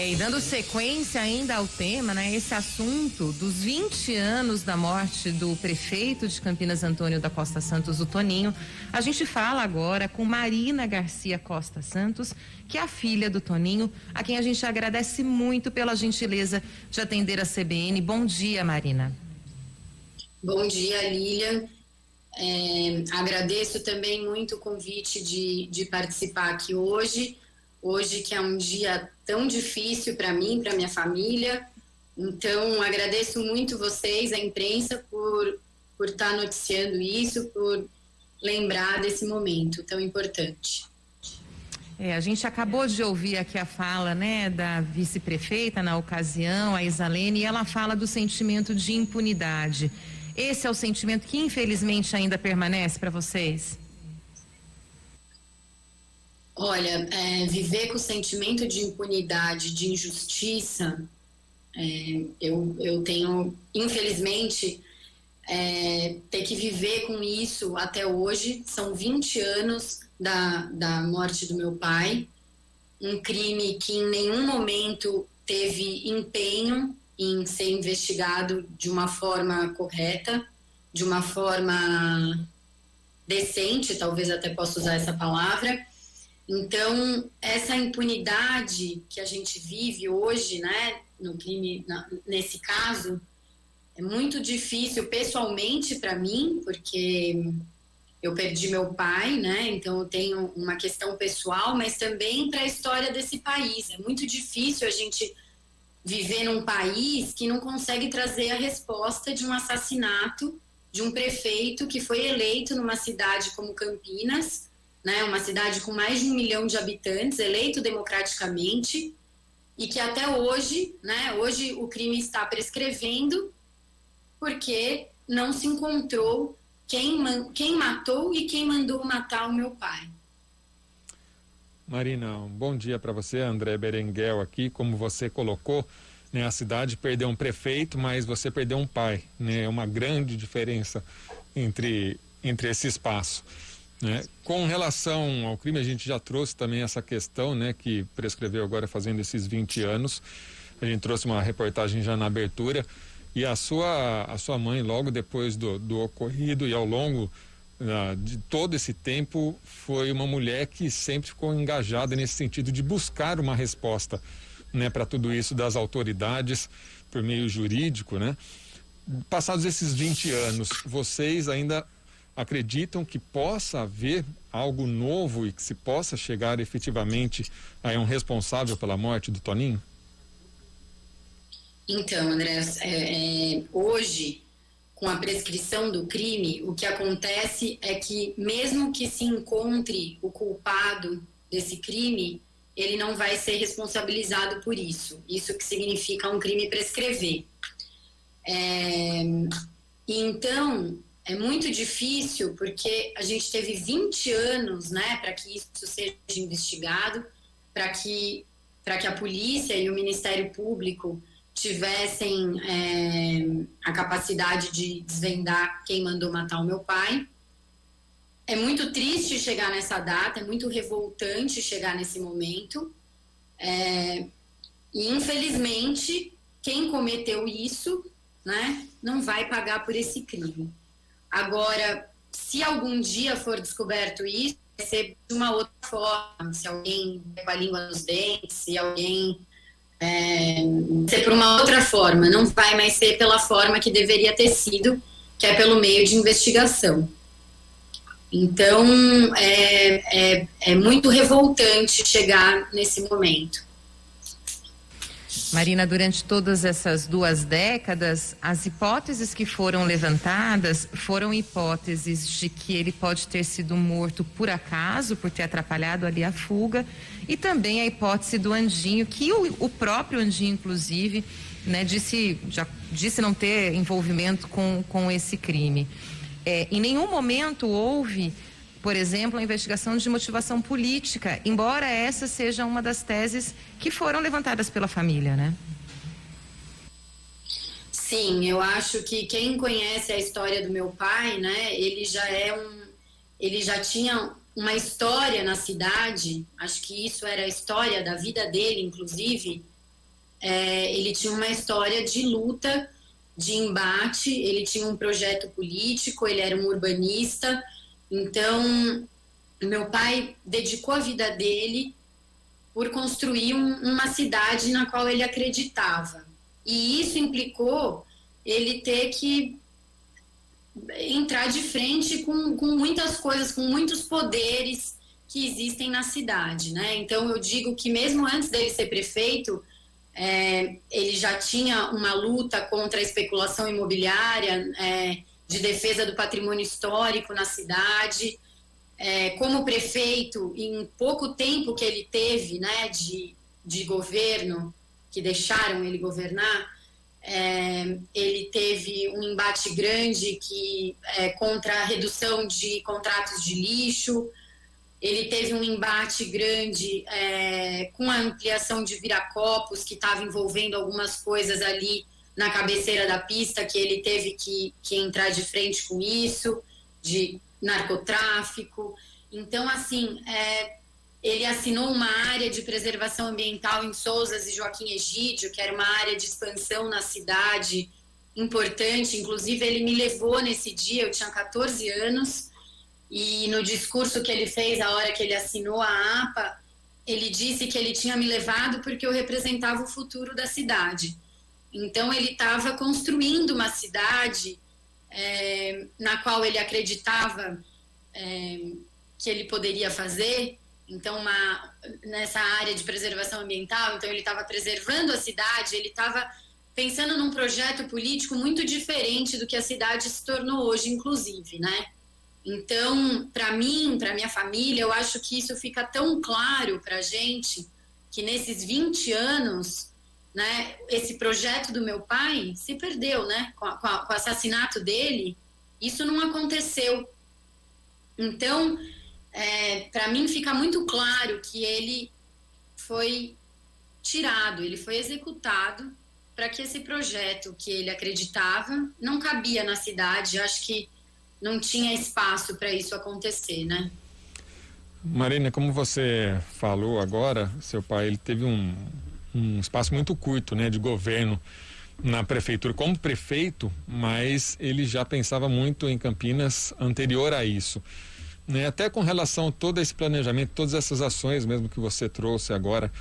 E dando sequência ainda ao tema, né? Esse assunto dos 20 anos da morte do prefeito de Campinas, Antônio da Costa Santos, o Toninho, a gente fala agora com Marina Garcia Costa Santos, que é a filha do Toninho, a quem a gente agradece muito pela gentileza de atender a CBN. Bom dia, Marina. Bom dia, Lilian. Agradeço também muito o convite de participar aqui hoje que é um dia tão difícil para mim, para minha família. Então, agradeço muito vocês, a imprensa, por estar noticiando isso, por lembrar desse momento tão importante. A gente acabou de ouvir aqui a fala, né, da vice-prefeita na ocasião, a Isalene, e ela fala do sentimento de impunidade. Esse é o sentimento que, infelizmente, ainda permanece para vocês? Olha, viver com o sentimento de impunidade, de injustiça, eu tenho, infelizmente, ter que viver com isso até hoje. São 20 anos da morte do meu pai, um crime que em nenhum momento teve empenho em ser investigado de uma forma correta, de uma forma decente, talvez até possa usar essa palavra. Então, essa impunidade que a gente vive hoje, né, no crime, nesse caso, é muito difícil pessoalmente para mim, porque eu perdi meu pai, né, então eu tenho uma questão pessoal, mas também para a história desse país. É muito difícil a gente viver num país que não consegue trazer a resposta de um assassinato de um prefeito que foi eleito numa cidade como Campinas, né, uma cidade com mais de 1 milhão de habitantes, eleito democraticamente, e que até hoje, né, hoje o crime está prescrevendo porque não se encontrou quem matou e quem mandou matar o meu pai. Marina, um bom dia para você, André Berenguel aqui. Como você colocou, né, a cidade perdeu um prefeito, mas você perdeu um pai, né? É uma grande diferença entre esse espaço. Né? Com relação ao crime, a gente já trouxe também essa questão, né, que prescreveu agora fazendo esses 20 anos. A gente trouxe uma reportagem já na abertura, e a sua mãe, logo depois do ocorrido e ao longo de todo esse tempo, foi uma mulher que sempre ficou engajada nesse sentido de buscar uma resposta, né, para tudo isso das autoridades por meio jurídico, né? Passados esses 20 anos, vocês ainda acreditam que possa haver algo novo e que se possa chegar efetivamente a um responsável pela morte do Toninho? Então, André, hoje, com a prescrição do crime, o que acontece é que, mesmo que se encontre o culpado desse crime, ele não vai ser responsabilizado por isso. Isso que significa um crime prescrever. Então, é muito difícil, porque a gente teve 20 anos, né, para que isso seja investigado, para que a polícia e o Ministério Público tivessem a capacidade de desvendar quem mandou matar o meu pai. É muito triste chegar nessa data, é muito revoltante chegar nesse momento. E, infelizmente, quem cometeu isso, né, não vai pagar por esse crime. Agora, se algum dia for descoberto isso, vai ser de uma outra forma. Se alguém der com a língua nos dentes, se alguém ser por uma outra forma, não vai mais ser pela forma que deveria ter sido, que é pelo meio de investigação. Então, é muito revoltante chegar nesse momento. Marina, durante todas essas 2 décadas, as hipóteses que foram levantadas foram hipóteses de que ele pode ter sido morto por acaso, por ter atrapalhado ali a fuga, e também a hipótese do Andinho, que o próprio Andinho, inclusive, né, já disse não ter envolvimento com esse crime. Em nenhum momento houve, por exemplo, a investigação de motivação política, embora essa seja uma das teses que foram levantadas pela família, né? Sim, eu acho que quem conhece a história do meu pai, né, ele já tinha uma história na cidade, acho que isso era a história da vida dele, inclusive, ele tinha uma história de luta, de embate, ele tinha um projeto político, ele era um urbanista. Então, meu pai dedicou a vida dele por construir uma cidade na qual ele acreditava. E isso implicou ele ter que entrar de frente com muitas coisas, com muitos poderes que existem na cidade, né? Então, eu digo que mesmo antes dele ser prefeito, ele já tinha uma luta contra a especulação imobiliária, de defesa do patrimônio histórico na cidade. Como prefeito, em pouco tempo que ele teve, né, de governo, que deixaram ele governar, ele teve um embate grande contra a redução de contratos de lixo. Ele teve um embate grande com a ampliação de Viracopos, que estava envolvendo algumas coisas ali na cabeceira da pista, que ele teve que entrar de frente com isso, de narcotráfico. Então, assim, ele assinou uma área de preservação ambiental em Sousas e Joaquim Egídio, que era uma área de expansão na cidade importante. Inclusive, ele me levou nesse dia, eu tinha 14 anos, e no discurso que ele fez, a hora que ele assinou a APA, ele disse que ele tinha me levado porque eu representava o futuro da cidade. Então, ele estava construindo uma cidade na qual ele acreditava que ele poderia fazer. Então, nessa área de preservação ambiental, então ele estava preservando a cidade, ele estava pensando num projeto político muito diferente do que a cidade se tornou hoje, inclusive, né? Então, para mim, para minha família, eu acho que isso fica tão claro para a gente, que nesses 20 anos, né, esse projeto do meu pai se perdeu, né? Com o assassinato dele, isso não aconteceu. Então, para mim fica muito claro que ele foi tirado, ele foi executado para que esse projeto que ele acreditava não cabia na cidade. Eu acho que não tinha espaço para isso acontecer, né? Marina, como você falou agora, seu pai ele teve um espaço muito curto, né, de governo na prefeitura como prefeito, mas ele já pensava muito em Campinas anterior a isso, né? Até com relação a todo esse planejamento, todas essas ações mesmo que você trouxe agora,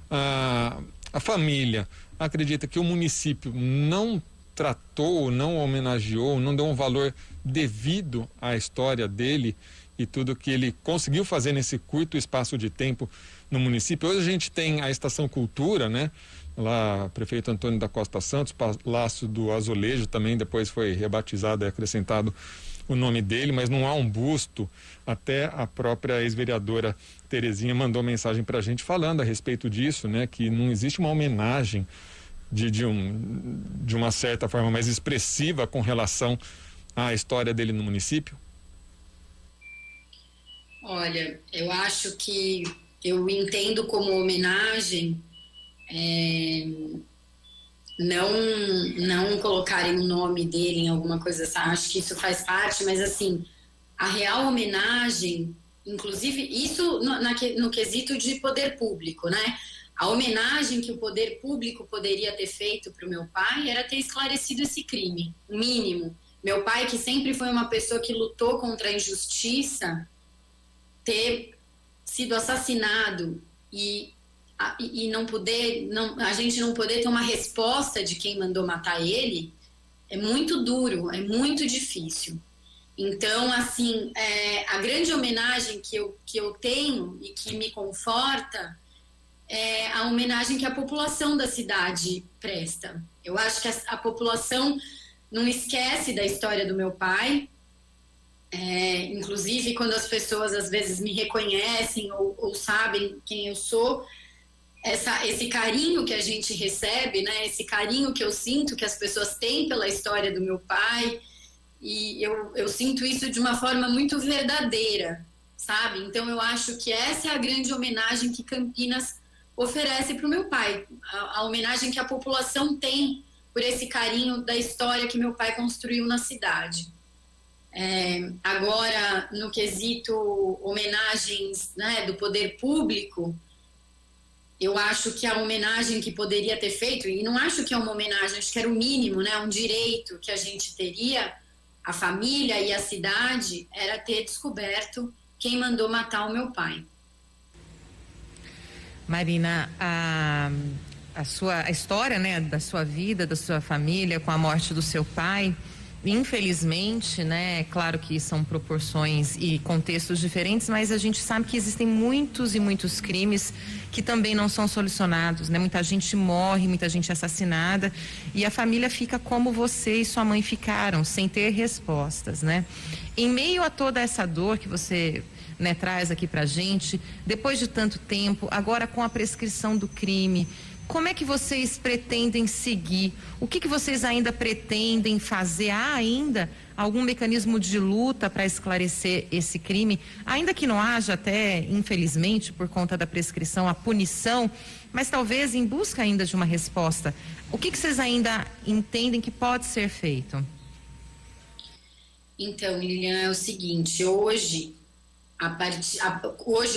a família acredita que o município não tratou, não homenageou, não deu um valor devido à história dele e tudo que ele conseguiu fazer nesse curto espaço de tempo no município. Hoje a gente tem a Estação Cultura, né? Lá, prefeito Antônio da Costa Santos, Palácio do Azulejo também depois foi rebatizado e acrescentado o nome dele, mas não há um busto. Até a própria ex-vereadora Terezinha mandou mensagem para a gente falando a respeito disso, né? Que não existe uma homenagem de uma certa forma mais expressiva com relação à história dele no município. Olha, eu acho que eu entendo como homenagem não colocarem o nome dele em alguma coisa assim. Acho que isso faz parte, mas assim, a real homenagem, inclusive isso no quesito de poder público, né? A homenagem que o poder público poderia ter feito para o meu pai era ter esclarecido esse crime, mínimo. Meu pai, que sempre foi uma pessoa que lutou contra a injustiça, ter sido assassinado e a gente não poder ter uma resposta de quem mandou matar ele, é muito duro, é muito difícil. Então, assim, a grande homenagem que eu tenho e que me conforta é a homenagem que a população da cidade presta. Eu acho que a população não esquece da história do meu pai. Inclusive, quando as pessoas às vezes me reconhecem ou sabem quem eu sou, esse carinho que a gente recebe, né? Esse carinho que eu sinto que as pessoas têm pela história do meu pai, e eu sinto isso de uma forma muito verdadeira, sabe? Então, eu acho que essa é a grande homenagem que Campinas oferece para o meu pai, a homenagem que a população tem por esse carinho da história que meu pai construiu na cidade. Agora, no quesito homenagens, né, do poder público, eu acho que a homenagem que poderia ter feito, e não acho que é uma homenagem, acho que era o mínimo, né, um direito que a gente teria, a família e a cidade, era ter descoberto quem mandou matar o meu pai. Marina, a história, né, da sua vida, da sua família, com a morte do seu pai, infelizmente, né, claro que são proporções e contextos diferentes, mas a gente sabe que existem muitos e muitos crimes que também não são solucionados, né? Muita gente morre, muita gente é assassinada e a família fica como você e sua mãe ficaram, sem ter respostas, né? Em meio a toda essa dor que você, né, traz aqui pra gente, depois de tanto tempo, agora com a prescrição do crime, como é que vocês pretendem seguir? O que vocês ainda pretendem fazer? Há ainda algum mecanismo de luta para esclarecer esse crime? Ainda que não haja até, infelizmente, por conta da prescrição, a punição, mas talvez em busca ainda de uma resposta. O que vocês ainda entendem que pode ser feito? Então, Lilian, é o seguinte, hoje,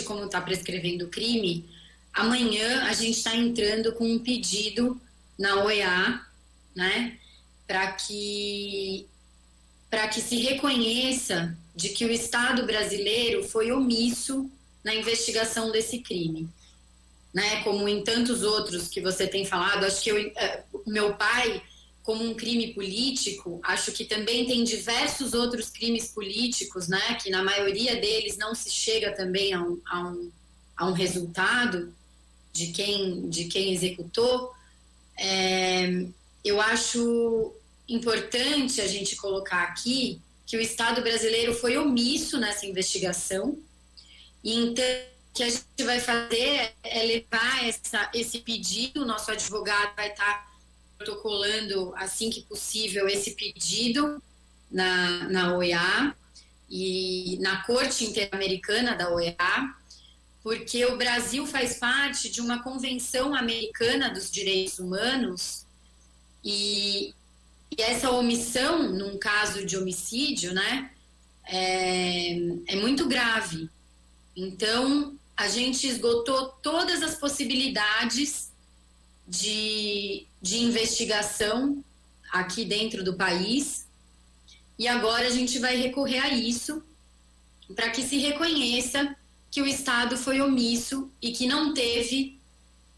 como está prescrevendo o crime, amanhã a gente está entrando com um pedido na OEA, né, para que se reconheça de que o Estado brasileiro foi omisso na investigação desse crime, né, como em tantos outros que você tem falado. Acho que o meu pai, como um crime político, acho que também tem diversos outros crimes políticos, né, que na maioria deles não se chega também a um resultado de quem executou. Eu acho importante a gente colocar aqui que o Estado brasileiro foi omisso nessa investigação, e então o que a gente vai fazer é levar esse pedido. O nosso advogado vai estar protocolando assim que possível esse pedido na OEA e na Corte Interamericana da OEA, porque o Brasil faz parte de uma convenção americana dos direitos humanos e essa omissão, num caso de homicídio, né, é muito grave. Então, a gente esgotou todas as possibilidades de investigação aqui dentro do país e agora a gente vai recorrer a isso para que se reconheça que o Estado foi omisso e que não teve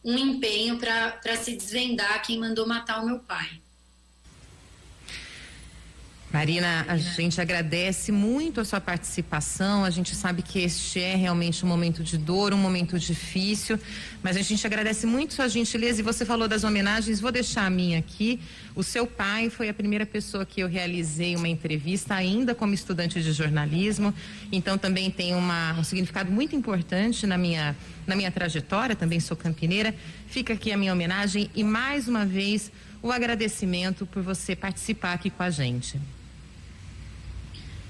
um empenho para se desvendar quem mandou matar o meu pai. Marina, a gente agradece muito a sua participação. A gente sabe que este é realmente um momento de dor, um momento difícil, mas a gente agradece muito sua gentileza. E você falou das homenagens, vou deixar a minha aqui. O seu pai foi a primeira pessoa que eu realizei uma entrevista, ainda como estudante de jornalismo, então também tem um significado muito importante na minha trajetória. Também sou campineira. Fica aqui a minha homenagem e mais uma vez o agradecimento por você participar aqui com a gente.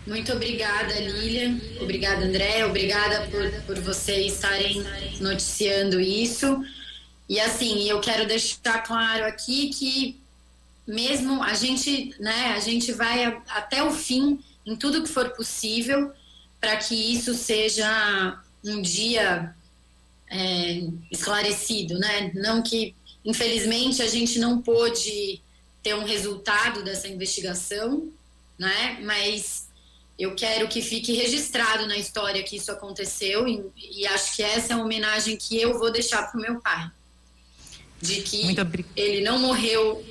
Muito obrigada, Lilian. Obrigada, André. Obrigada por vocês estarem noticiando isso. E assim, eu quero deixar claro aqui que mesmo a gente vai até o fim em tudo que for possível para que isso seja um dia esclarecido, né? Não que, infelizmente, a gente não pôde ter um resultado dessa investigação, né? Mas eu quero que fique registrado na história que isso aconteceu e acho que essa é a homenagem que eu vou deixar para o meu pai. De que ele não morreu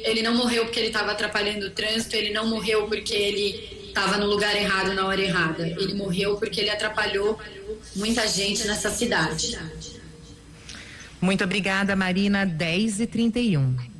porque ele estava atrapalhando o trânsito, ele não morreu porque ele estava no lugar errado na hora errada. Ele morreu porque ele atrapalhou muita gente nessa cidade. Muito obrigada, Marina. 10h31.